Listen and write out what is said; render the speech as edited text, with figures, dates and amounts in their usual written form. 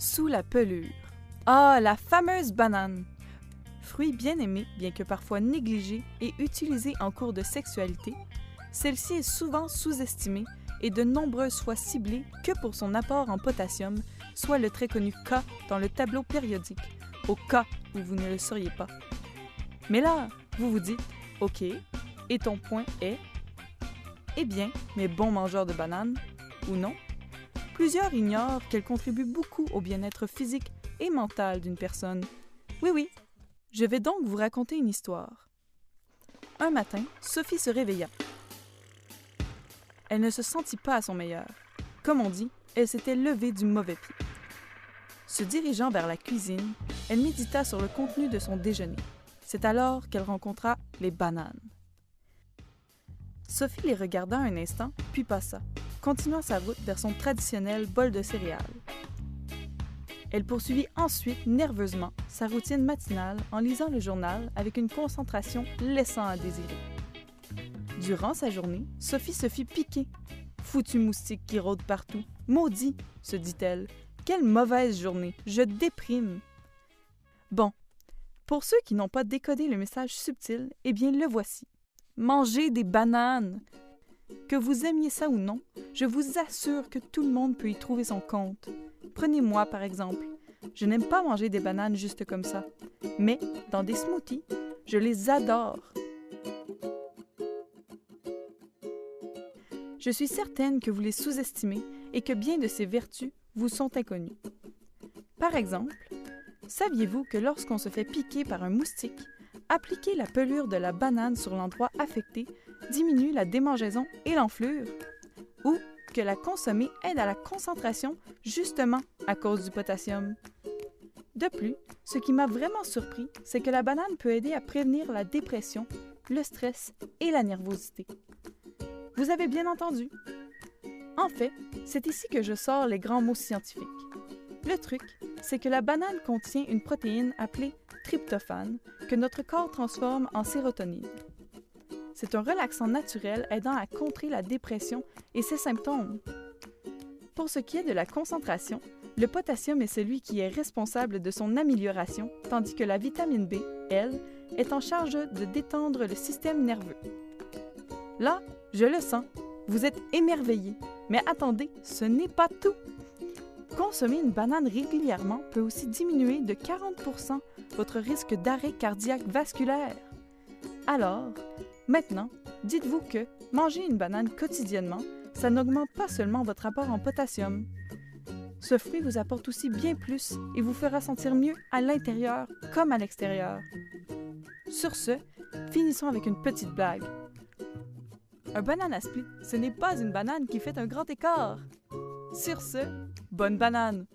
Sous la pelure. Ah, la fameuse banane! Fruit bien aimé, bien que parfois négligé et utilisé en cours de sexualité, celle-ci est souvent sous-estimée et de nombreuses fois ciblée que pour son apport en potassium, soit le très connu K dans le tableau périodique, au cas où vous ne le sauriez pas. Mais là, vous vous dites, OK, et ton point est? Eh bien, mes bons mangeurs de bananes, ou non? Plusieurs ignorent qu'elle contribue beaucoup au bien-être physique et mental d'une personne. Oui, je vais donc vous raconter une histoire. Un matin, Sophie se réveilla. Elle ne se sentit pas à son meilleur. Comme on dit, elle s'était levée du mauvais pied. Se dirigeant vers la cuisine, elle médita sur le contenu de son déjeuner. C'est alors qu'elle rencontra les bananes. Sophie les regarda un instant, puis passa, continuant sa route vers son traditionnel bol de céréales. Elle poursuivit ensuite nerveusement sa routine matinale en lisant le journal avec une concentration laissant à désirer. Durant sa journée, Sophie se fit piquer. « Foutu moustique qui rôde partout! Maudit! » se dit-elle. « Quelle mauvaise journée! Je déprime! » Bon, pour ceux qui n'ont pas décodé le message subtil, eh bien le voici. Mangez des bananes! Que vous aimiez ça ou non, je vous assure que tout le monde peut y trouver son compte. Prenez-moi par exemple. Je n'aime pas manger des bananes juste comme ça. Mais dans des smoothies, je les adore. Je suis certaine que vous les sous-estimez et que bien de ces vertus vous sont inconnues. Par exemple, saviez-vous que lorsqu'on se fait piquer par un moustique, appliquer la pelure de la banane sur l'endroit affecté diminue la démangeaison et l'enflure? Ou que la consommer aide à la concentration justement à cause du potassium? De plus, ce qui m'a vraiment surpris, c'est que la banane peut aider à prévenir la dépression, le stress et la nervosité. Vous avez bien entendu. En fait, c'est ici que je sors les grands mots scientifiques. Le truc, c'est que la banane contient une protéine appelée tryptophane que notre corps transforme en sérotonine. C'est un relaxant naturel aidant à contrer la dépression et ses symptômes. Pour ce qui est de la concentration, le potassium est celui qui est responsable de son amélioration, tandis que la vitamine B, elle, est en charge de détendre le système nerveux. Là, je le sens, vous êtes émerveillés. Mais attendez, ce n'est pas tout! Consommer une banane régulièrement peut aussi diminuer de 40% votre risque d'arrêt cardiaque vasculaire. Alors, maintenant, dites-vous que manger une banane quotidiennement, ça n'augmente pas seulement votre apport en potassium. Ce fruit vous apporte aussi bien plus et vous fera sentir mieux à l'intérieur comme à l'extérieur. Sur ce, finissons avec une petite blague. Un banana split, ce n'est pas une banane qui fait un grand écart. Sur ce, bonne banane!